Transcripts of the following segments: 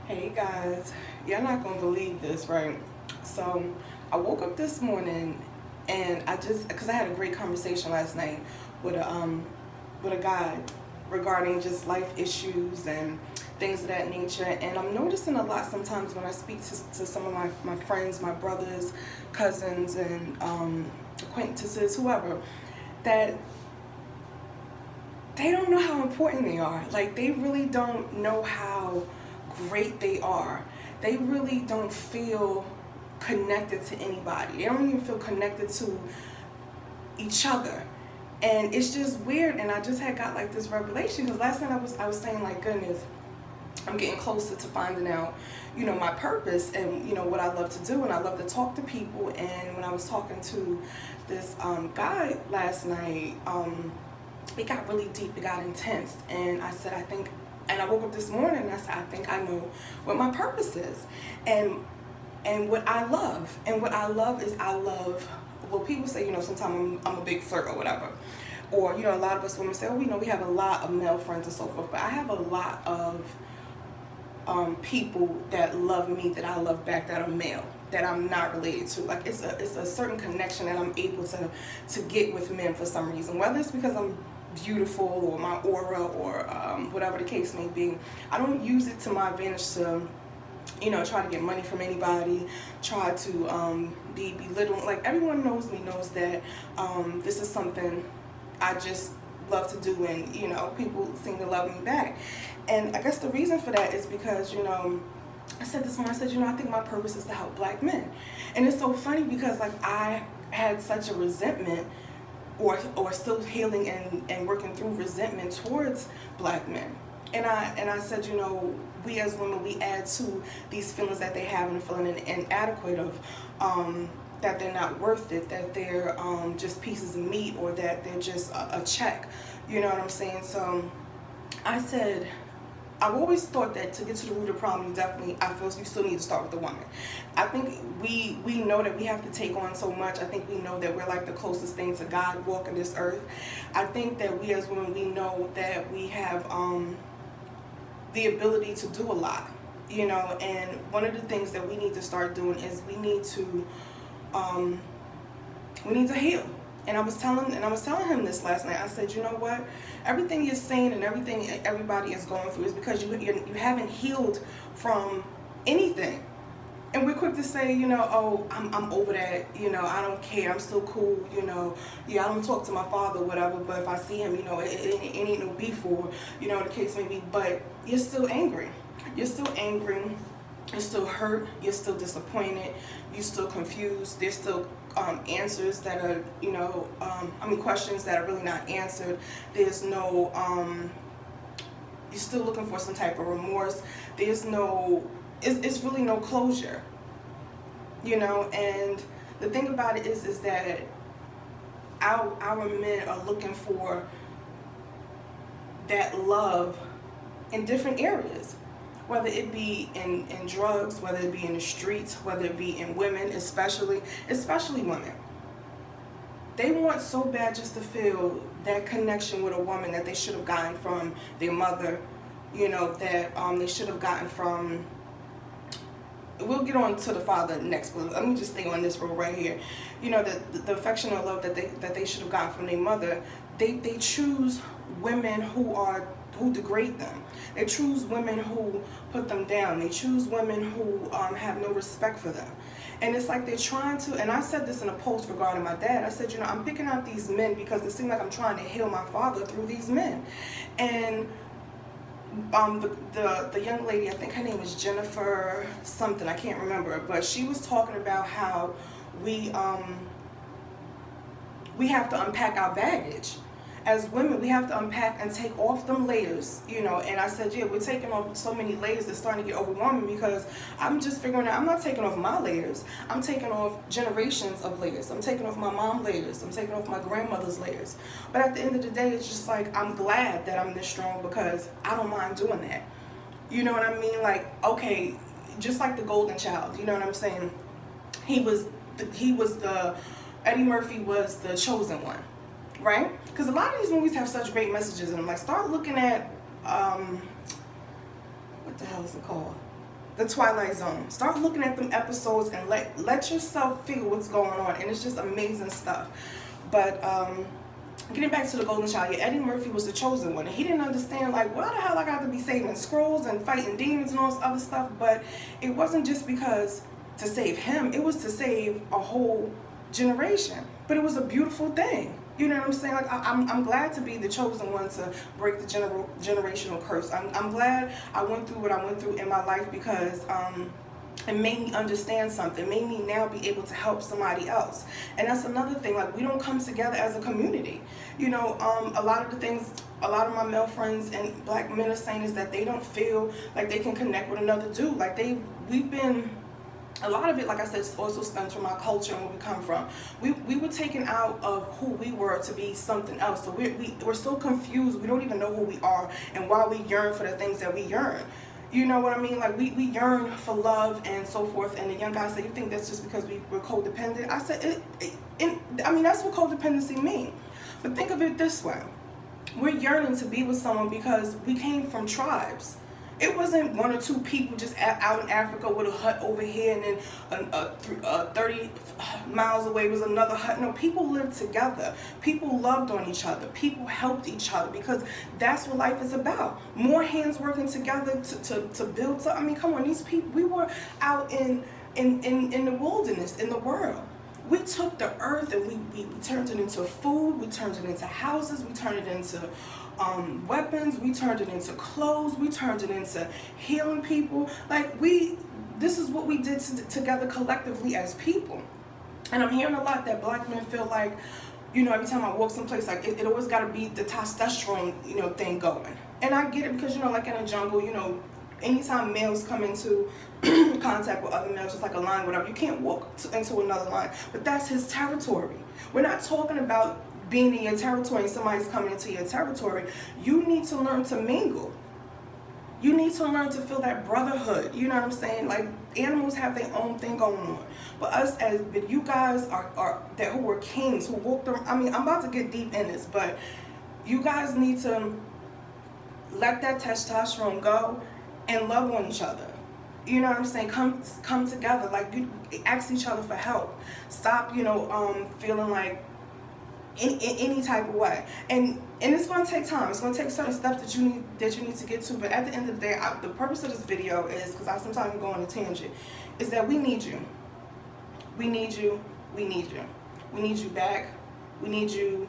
Hey guys, you're not gonna believe this, right? So I woke up this morning and because I had a great conversation last night with a guy regarding just life issues and things of that nature. And I'm noticing a lot sometimes when I speak to some of my friends, my brothers, cousins, and acquaintances, whoever, that they don't know how important they are. Like, they really don't know how great they are. They really don't feel connected to anybody. They don't even feel connected to each other. And it's just weird. And I just had got like this revelation because last night I was saying, like, goodness, I'm getting closer to finding out, my purpose and, what I love to do. And I love to talk to people. And when I was talking to this guy last night, it got really deep, it got intense. And I said, and I woke up this morning and I said, I think I know what my purpose is. And what I love. And what I love is well, people say, sometimes I'm a big flirt or whatever. Or, a lot of us women say, oh, we have a lot of male friends and so forth. But I have a lot of people that love me, that I love back, that are male, that I'm not related to. Like, it's a certain connection that I'm able to get with men for some reason. Whether it's because I'm beautiful or my aura or whatever the case may be. I don't use it to my advantage to try to get money from anybody, try to be belittled. Like, everyone knows me, knows that this is something I just love to do, and people seem to love me back. And I guess the reason for that is because I said this morning, I said, I think my purpose is to help black men. And it's so funny because, like, I had such a resentment or still healing and working through resentment towards black men. And I said, we as women, we add to these feelings that they have and feeling inadequate of, that they're not worth it, that they're just pieces of meat, or that they're just a check. You know what I'm saying? So I said, I've always thought that to get to the root of the problem, I feel you still need to start with the woman. I think we know that we have to take on so much. I think we know that we're like the closest thing to God walking this earth. I think that we as women, we know that we have the ability to do a lot, and one of the things that we need to start doing is we need to heal. And I was telling him this last night. I said, you know what? Everything you're saying and everything everybody is going through is because you haven't healed from anything. And we're quick to say, oh, I'm over that, I don't care, I'm still cool, yeah, I don't talk to my father, whatever, but if I see him, it ain't no beef, or, the case may be, but you're still angry. You're still angry, you're still hurt, you're still disappointed, you're still confused, there's still answers that are, questions that are really not answered. There's no, you're still looking for some type of remorse. There's no, it's really no closure, and the thing about it is that our men are looking for that love in different areas, whether it be in drugs, whether it be in the streets, whether it be in women, especially women. They want so bad just to feel that connection with a woman that they should have gotten from their mother, that they should have gotten from. We'll get on to the father next, but let me just stay on this road right here. The affection or love that they should have gotten from their mother. They choose women who degrade them. They choose women who put them down. They choose women who have no respect for them. And it's like they're trying to, and I said this in a post regarding my dad. I said, I'm picking out these men because it seems like I'm trying to heal my father through these men. And the young lady, I think her name is Jennifer something, I can't remember, but she was talking about how we have to unpack our baggage. As women, we have to unpack and take off them layers, and I said, yeah, we're taking off so many layers that's starting to get overwhelming, because I'm just figuring out, I'm not taking off my layers, I'm taking off generations of layers, I'm taking off my mom layers, I'm taking off my grandmother's layers. But at the end of the day, it's just like, I'm glad that I'm this strong because I don't mind doing that. You know what I mean? Like, okay, just like the golden child, you know what I'm saying? Eddie Murphy was the chosen one. Right? Because a lot of these movies have such great messages in them. Like, start looking at, what the hell is it called? The Twilight Zone. Start looking at them episodes and let yourself feel what's going on, and it's just amazing stuff. But getting back to the Golden Child, yeah, Eddie Murphy was the chosen one, and he didn't understand, like, why the hell I got to be saving scrolls and fighting demons and all this other stuff. But it wasn't just because to save him, it was to save a whole generation. But it was a beautiful thing. You know what I'm saying? Like, I'm glad to be the chosen one to break the generational curse. I'm glad I went through what I went through in my life, because it made me understand something. It made me now be able to help somebody else. And that's another thing. Like, we don't come together as a community. You know, a lot of the things, a lot of my male friends and black men are saying is that they don't feel like they can connect with another dude. Like, we've been... A lot of it, like I said, also stems from our culture and where we come from. We were taken out of who we were to be something else. So we're so confused. We don't even know who we are and why we yearn for the things that we yearn. You know what I mean? Like, we yearn for love and so forth. And the young guy said, you think that's just because we're codependent? I said, I mean, that's what codependency means. But think of it this way. We're yearning to be with someone because we came from tribes. It wasn't one or two people just out in Africa with a hut over here, and then 30 miles away was another hut. No, people lived together. People loved on each other. People helped each other, because that's what life is about. More hands working together to build something. I mean, come on, these people, we were out in the wilderness, in the world. We took the earth and we turned it into food, we turned it into houses, we turned it into weapons, we turned it into clothes, we turned it into healing people. Like, this is what we did together collectively as people. And I'm hearing a lot that black men feel like, you know, every time I walk someplace, like, it always got to be the testosterone, you know, thing going. And I get it, because, you know, like in a jungle, you know, anytime males come into contact with other males, just like a line, whatever, you can't walk into another line. But that's his territory. We're not talking about being in your territory and somebody's coming into your territory. You need to learn to mingle. You need to learn to feel that brotherhood. You know what I'm saying? Like, animals have their own thing going on. But but you guys who were kings, who walked around. I mean, I'm about to get deep in this, but you guys need to let that testosterone go and love on each other. You know what I'm saying? Come together. Like, you ask each other for help. Stop, you know, feeling like in any type of way. And it's going to take time. It's going to take certain steps that you need to get to. But at the end of the day, the purpose of this video is, because I sometimes go on a tangent, is that we need you. We need you. We need you. We need you back. We need you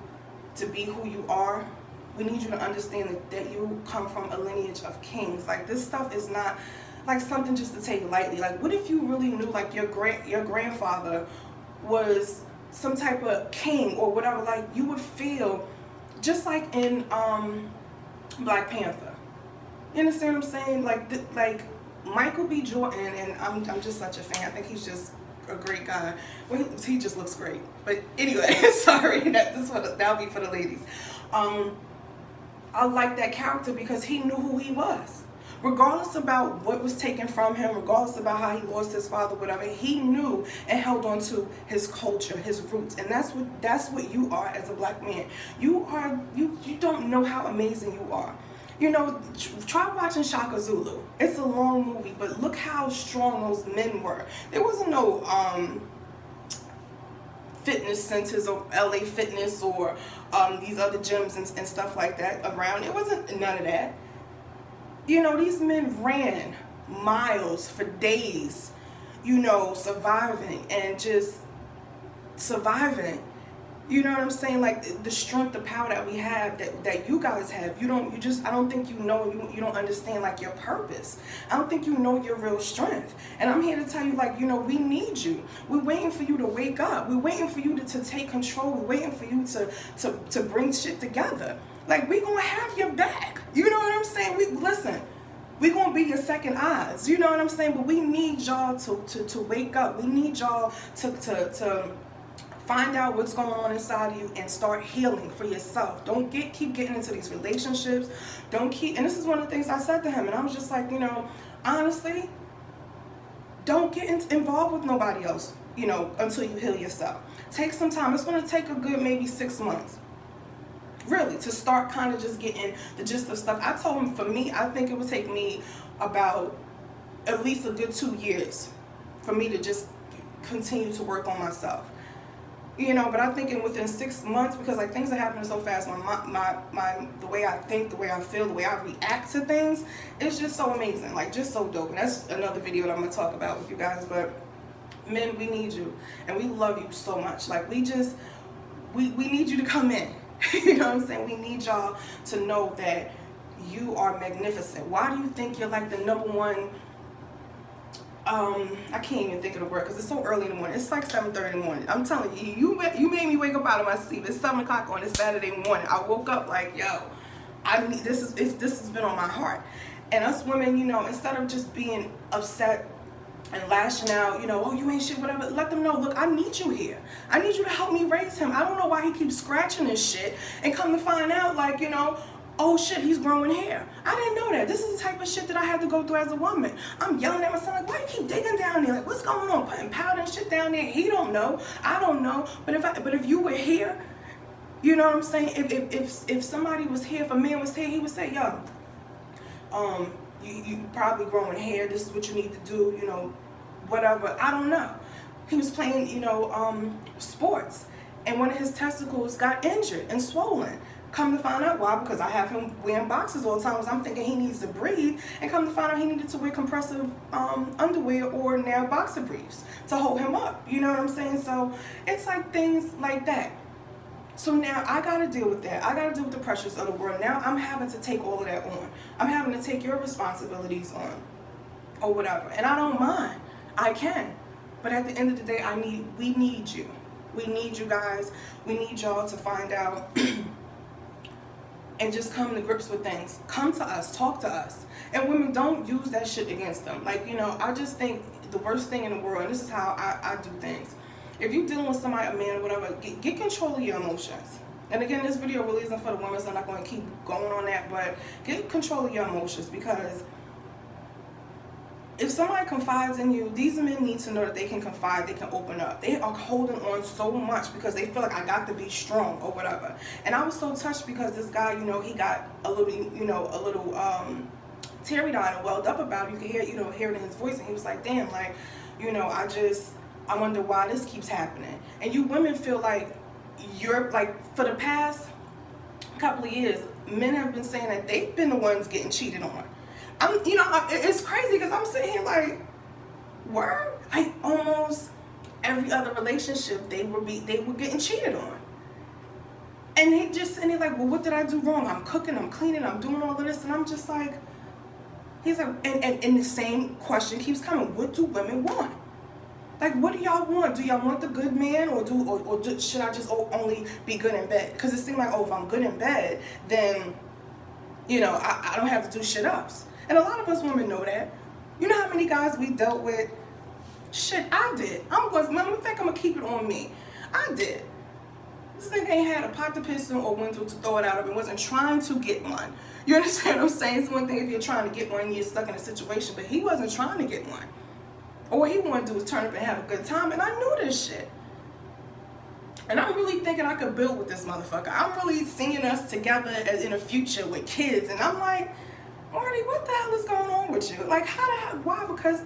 to be who you are. We need you to understand that you come from a lineage of kings. Like, this stuff is not like something just to take lightly. Like, what if you really knew, like, your grandfather was some type of king or whatever? Like, you would feel just like in Black Panther. You understand what I'm saying? Like Michael B. Jordan, and I'm just such a fan. I think he's just a great guy. Well, he just looks great. But anyway, sorry, that'll be for the ladies. I like that character because he knew who he was. Regardless about what was taken from him, regardless about how he lost his father, whatever, he knew and held on to his culture, his roots. And that's what you are as a black man. You don't know how amazing you are. You know, try watching Shaka Zulu. It's a long movie, but look how strong those men were. There wasn't no fitness centers or LA Fitness or these other gyms and stuff like that around. It wasn't none of that. You know, these men ran miles for days, you know, surviving and just surviving. You know what I'm saying? Like, the strength, the power that we have, that you guys have. I don't think you know, you don't understand, like, your purpose. I don't think you know your real strength. And I'm here to tell you, like, you know, we need you. We're waiting for you to wake up. We're waiting for you to take control. We're waiting for you to bring shit together. Like, we gonna have your back. You know what I'm saying? Listen, we gonna be your second eyes. You know what I'm saying? But we need y'all to wake up. We need y'all to find out what's going on inside of you and start healing for yourself. Don't keep getting into these relationships. And this is one of the things I said to him, and I was just like, you know, honestly, don't get involved with nobody else, you know, until you heal yourself. Take some time. It's gonna take a good maybe 6 months. Really, to start kind of just getting the gist of stuff. I told him, for me, I think it would take me about at least a good 2 years for me to just continue to work on myself. You know, but I'm thinking within 6 months, because like things are happening so fast, the way I think, the way I feel, the way I react to things, it's just so amazing, like just so dope. And that's another video that I'm gonna talk about with you guys. But men, we need you, and we love you so much. Like we need you to come in. You know what I'm saying? We need y'all to know that you are magnificent. Why do you think you're like the #1? I can't even think of the word because it's so early in the morning. It's like 7:30 in the morning. I'm telling you, you made me wake up out of my sleep. It's 7 o'clock on a Saturday morning. I woke up like, yo, this has been on my heart. And us women, you know, instead of just being upset and lashing out, you know, oh, you ain't shit, whatever, let them know, look, I need you here. I need you to help me raise him. I don't know why he keeps scratching his shit, and come to find out, like, you know, oh shit, he's growing hair. I didn't know that. This is the type of shit that I had to go through as a woman. I'm yelling at my son, like, why you keep digging down there? Like, what's going on? Putting powder and shit down there. He don't know. I don't know. But if you were here, you know what I'm saying? If somebody was here, if a man was here, he would say, yo, you probably growing hair. This is what you need to do, you know, whatever. I don't know. He was playing, you know, sports, and one of his testicles got injured and swollen. Come to find out why, because I have him wearing boxes all the time. So I'm thinking he needs to breathe, and come to find out he needed to wear compressive underwear or now boxer briefs to hold him up. You know what I'm saying? So it's like things like that. So now I got to deal with that. I got to deal with the pressures of the world. Now I'm having to take all of that on. I'm having to take your responsibilities on or whatever. And I don't mind. I can. But at the end of the day, we need you. We need you guys. We need y'all to find out and just come to grips with things. Come to us, talk to us. And women, don't use that shit against them. Like, you know, I just think the worst thing in the world, and this is how I do things. If you're dealing with somebody, a man or whatever, get control of your emotions. And again, this video really isn't for the women, so I'm not going to keep going on that, but get control of your emotions, because if somebody confides in you, these men need to know that they can confide, they can open up. They are holding on so much because they feel like I got to be strong or whatever. And I was so touched because this guy, you know, he got a little, you know, a little teary-eyed and welled up about it. You could hear, you know, hear it in his voice, and he was like, damn, like, you know, I wonder why this keeps happening. And you women feel like you're, like, for the past couple of years, men have been saying that they've been the ones getting cheated on. You know, it's crazy because I'm sitting here like, word? Like almost every other relationship they were getting cheated on. And they just sitting there like, well, what did I do wrong? I'm cooking, I'm cleaning, I'm doing all of this, and I'm just like, he's like, and the same question keeps coming. What do women want? Like, what do y'all want? Do y'all want the good man, or should I just only be good in bed? Because it seems like, oh, if I'm good in bed, then, you know, I don't have to do shit else. And a lot of us women know that. You know how many guys we dealt with? Shit, I did. In fact, I'm going to keep it on me. I did. This nigga ain't had a pot to piss in or window to throw it out of and wasn't trying to get one. You understand what I'm saying? It's one thing if you're trying to get one and you're stuck in a situation, but he wasn't trying to get one. Or what he wanted to do was turn up and have a good time, and I knew this shit. And I'm really thinking I could build with this motherfucker. I'm really seeing us together as in the future with kids, and I'm like, Marty, what the hell is going on with you? Like, why? Because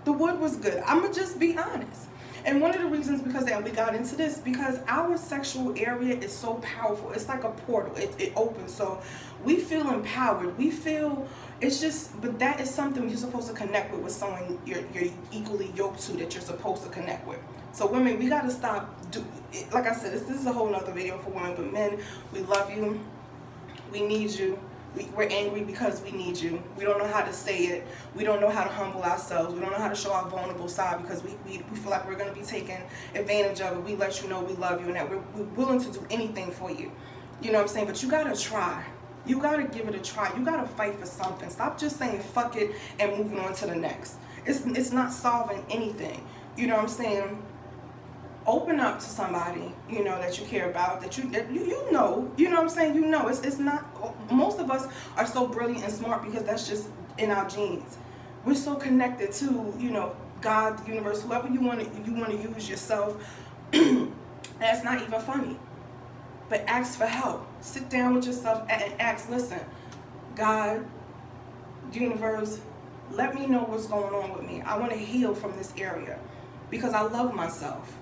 the wood was good. I'm going to just be honest. And one of the reasons because that we got into this, because our sexual area is so powerful. It's like a portal. It opens. So we feel empowered. We feel, it's just, but that is something you're supposed to connect with someone you're equally yoked to, that you're supposed to connect with. So women, we got to stop, like I said, this is a whole nother video for women, but men, we love you. We need you. We're angry because we need you. We don't know how to say it. We don't know how to humble ourselves. We don't know how to show our vulnerable side because we feel like we're going to be taken advantage of it. We let you know we love you and that we're willing to do anything for you. You know what I'm saying? But you got to try. You got to give it a try. You got to fight for something. Stop just saying fuck it and moving on to the next. It's not solving anything. You know what I'm saying? Open up to somebody, you know, that you care about, that you know, you know what I'm saying? You know, it's not, most of us are so brilliant and smart because that's just in our genes. We're so connected to, you know, God, the universe, whoever you want to use yourself. That's not even funny. But ask for help. Sit down with yourself and ask, listen, God, universe, Let me know what's going on with me. I want to heal from this area because I love myself.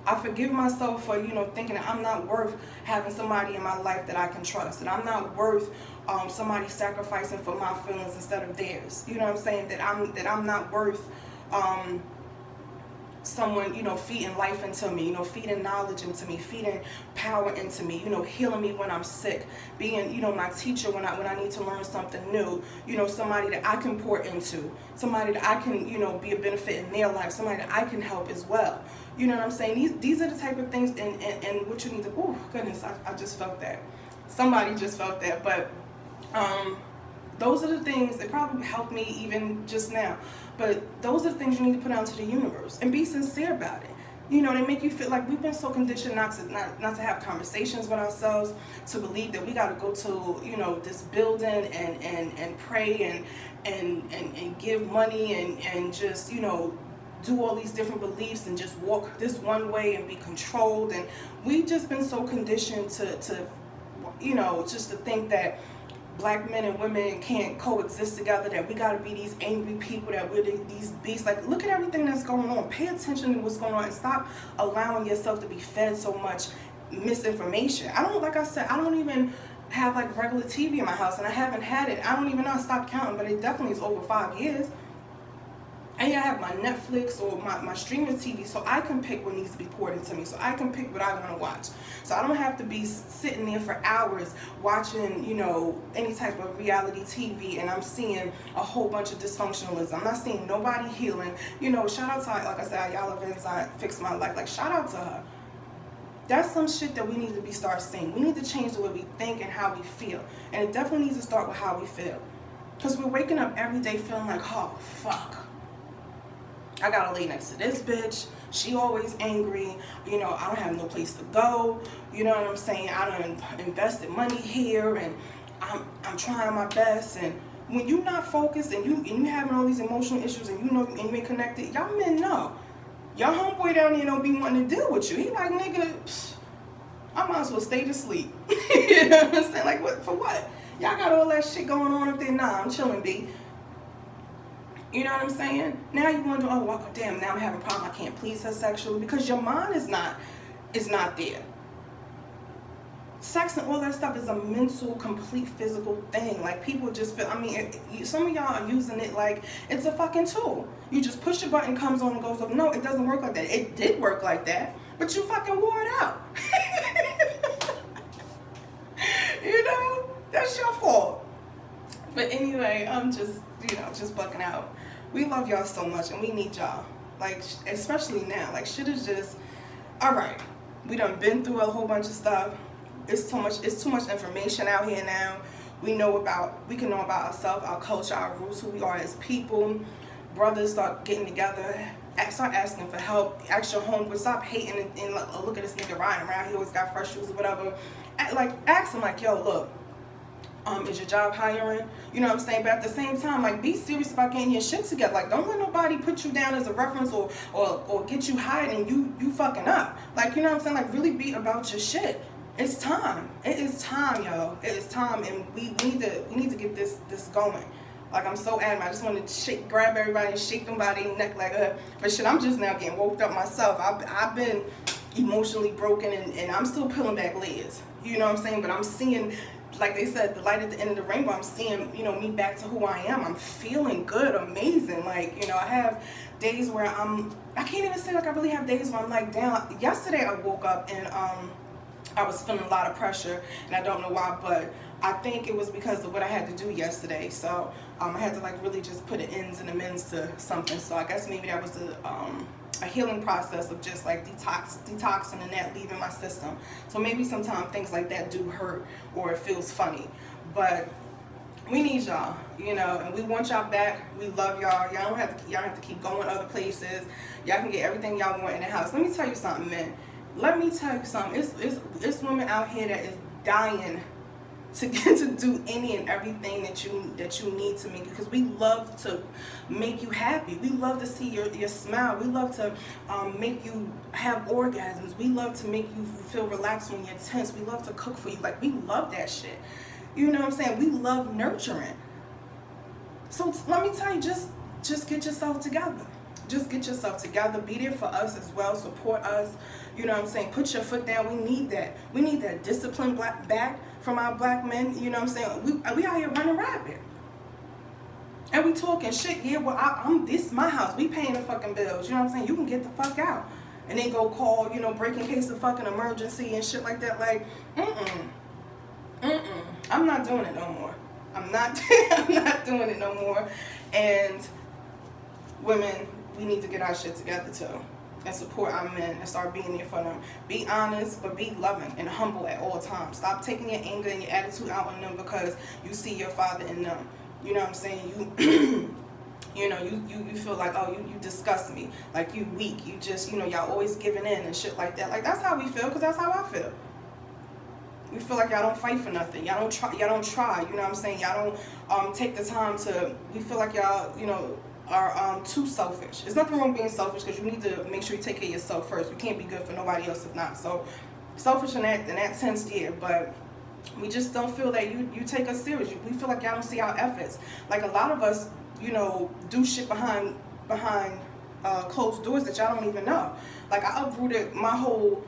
I forgive myself for, thinking that I'm not worth having somebody in my life that I can trust, and I'm not worth somebody sacrificing for my feelings instead of theirs. You know what I'm saying? That I'm not worth someone, feeding life into me, feeding knowledge into me, feeding power into me, healing me when I'm sick, being, my teacher when I need to learn something new, somebody that I can pour into, somebody that I can, be a benefit in their life, somebody that I can help as well. You know what I'm saying? These are the type of things and what you need to, oh goodness, I just felt that. Somebody just felt that, but those are the things that probably helped me even just now. But those are the things you need to put out into the universe and be sincere about it. They make you feel like we've been so conditioned not to have conversations with ourselves, to believe that we got to go to, this building and pray and give money and just, do all these different beliefs and just walk this one way and be controlled. And we've just been so conditioned to just to think that Black men and women can't coexist together, that we gotta be these angry people, that we're these beasts. Like, look at everything that's going on. Pay attention to what's going on and stop allowing yourself to be fed so much misinformation. Like I said, I don't even have like regular TV in my house, and I haven't had it. I don't even know, I stopped counting, but it definitely is over 5 years. And yeah, I have my Netflix or my streaming TV, so I can pick what needs to be poured into me. So I can pick what I want to watch. So I don't have to be sitting there for hours watching, any type of reality TV, and I'm seeing a whole bunch of dysfunctionalism. I'm not seeing nobody healing. Shout out to, like I said, Ayala Van Fix My Life. Like, shout out to her. That's some shit that we need to start seeing. We need to change the way we think and how we feel. And it definitely needs to start with how we feel. Because we're waking up every day feeling like, oh, fuck. I gotta lay next to this bitch. She always angry. I don't have no place to go. You know what I'm saying? I done invested money here, and I'm trying my best. And when you're not focused and you having all these emotional issues, and you ain't connected, y'all men know. Y'all homeboy down there don't be wanting to deal with you. He like, nigga, I might as well stay to sleep. You know what I'm saying? Like, what for what? Y'all got all that shit going on up there. Nah, I'm chilling, B. You know what I'm saying? Now you wonder, oh, well, damn, now I'm having a problem. I can't please her sexually because your mind is not there. Sex and all that stuff is a mental, complete physical thing. Like, people just feel, some of y'all are using it like it's a fucking tool. You just push a button, comes on and goes up. No, it doesn't work like that. It did work like that, but you fucking wore it out. That's your fault. But anyway, I'm just, just bucking out. We love y'all so much, and we need y'all. Like, especially now. Like, shit is just, all right. We done been through a whole bunch of stuff. It's too much information out here now. We can know about ourselves, our culture, our roots, who we are as people. Brothers start getting together. Start asking for help. Ask your homeboy. Stop hating and look at this nigga riding around. He always got fresh shoes or whatever. Ask him like, yo, look. Is your job hiring? You know what I'm saying? But at the same time, like, be serious about getting your shit together. Like, don't let nobody put you down as a reference or get you hired and you fucking up. Like, you know what I'm saying? Like, really be about your shit. It's time. It is time, yo. It is time, and we need to get this going. Like, I'm so adamant. I just want to grab everybody and shake them by their neck like, but shit, I'm just now getting woke up myself. I've been emotionally broken, and I'm still peeling back layers. You know what I'm saying? But I'm seeing, like they said, the light at the end of the rainbow. I'm seeing, me back to who I am. I'm feeling good, amazing. Like, I have days where I can't even say like I really have days where I'm like down. Yesterday I woke up and I was feeling a lot of pressure, and I don't know why, but I think it was because of what I had to do yesterday. So I had to like really just put an ends and amends to something. So I guess maybe that was a healing process of just like detoxing and that leaving my system. So maybe sometimes things like that do hurt or it feels funny, but we need y'all, and we want y'all back. We love y'all. Y'all don't have to keep going other places. Y'all can get everything y'all want in the house. Let me tell you something, man. Let me tell you something. It's women out here that is dying to get to do any and everything that you need to make you, because we love to make you happy. We love to see your smile. We love to make you have orgasms. We love to make you feel relaxed when you're tense. We love to cook for you. Like, we love that shit. You know what I'm saying? We love nurturing. So let me tell you, just get yourself together. Just get yourself together. Be there for us as well. Support us. You know what I'm saying? Put your foot down. We need that. We need that discipline back from our black men. You know what I'm saying? We out here running rapid. And we talking shit. Yeah, well, this is my house. We paying the fucking bills. You know what I'm saying? You can get the fuck out. And then go call, you know, break in case of fucking emergency and shit like that. Like, I'm not doing it no more. I'm not doing it no more. And women, we need to get our shit together too. And support our men and start being there for them. Be honest, but be loving and humble at all times. Stop taking your anger and your attitude out on them because you see your father in them. You know what I'm saying? You know, you feel like, oh, you disgust me. Like, you weak. You just, you know, y'all always giving in and shit like that. Like, that's how we feel, because that's how I feel. We feel like y'all don't fight for nothing. Y'all don't try. You know what I'm saying? Y'all don't take the time to, we feel like y'all, you know, are too selfish. There's nothing wrong with being selfish, because you need to make sure you take care of yourself first. You can't be good for nobody else if not. So, selfish in that sense, yeah, but we just don't feel that you take us serious. We feel like y'all don't see our efforts. Like, a lot of us, you know, do shit behind closed doors that y'all don't even know. Like, I uprooted my whole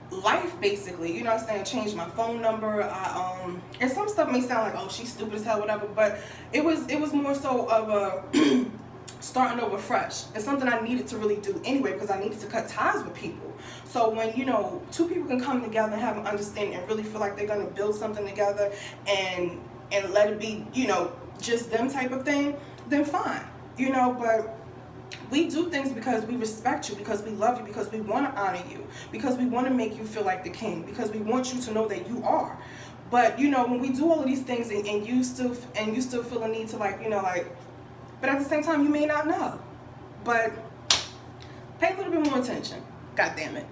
life, basically. You know what I'm saying? Changed my phone number. And some stuff may sound like, oh, she's stupid as hell, whatever. But it was more so of a starting over fresh. It's something I needed to really do anyway, because I needed to cut ties with people. So when, you know, two people can come together and have an understanding and really feel like they're gonna build something together and let it be, you know, just them type of thing, then fine. You know, but we do things because we respect you, because we love you, because we want to honor you, because we want to make you feel like the king, because we want you to know that you are. But, you know, when we do all of these things and you still feel a need to, like, you know, like, but at the same time, you may not know. But pay a little bit more attention. God damn it.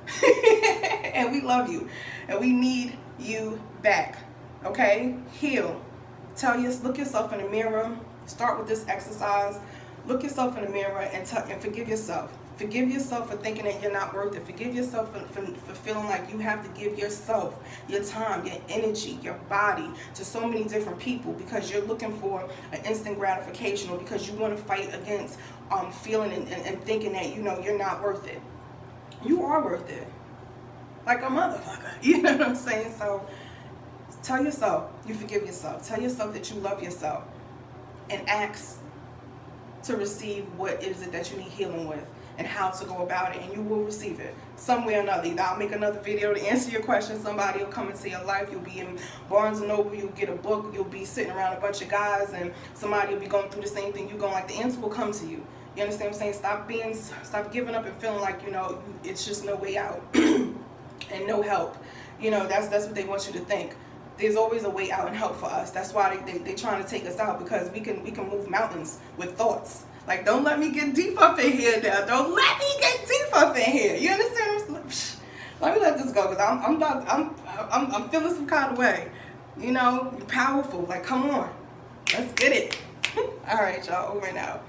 And we love you. And we need you back. Okay? Heal. Look yourself in the mirror. Start with this exercise. Look yourself in the mirror and forgive yourself. Forgive yourself for thinking that you're not worth it. Forgive yourself for feeling like you have to give yourself, your time, your energy, your body to so many different people because you're looking for an instant gratification, or because you want to fight against feeling and thinking that, you know, you're not worth it. You are worth it. Like a motherfucker. You know what I'm saying? So tell yourself you forgive yourself. Tell yourself that you love yourself. And ask to receive what is it that you need healing with and how to go about it, and you will receive it some way or another. Either I'll make another video to answer your question, somebody will come into your life, you'll be in Barnes & Noble, you'll get a book, you'll be sitting around a bunch of guys and somebody will be going through the same thing you're going, like, the answer will come to you. You understand what I'm saying? Stop giving up and feeling like, you know, it's just no way out and no help. You know, that's what they want you to think. There's always a way out and help for us. That's why they trying to take us out, because we can move mountains with thoughts. Like, don't let me get deep up in here now. Don't let me get deep up in here. You understand? Let me let this go, because I'm feeling some kind of way. You know, you're powerful. Like, come on, let's get it. All right, y'all. Over and out.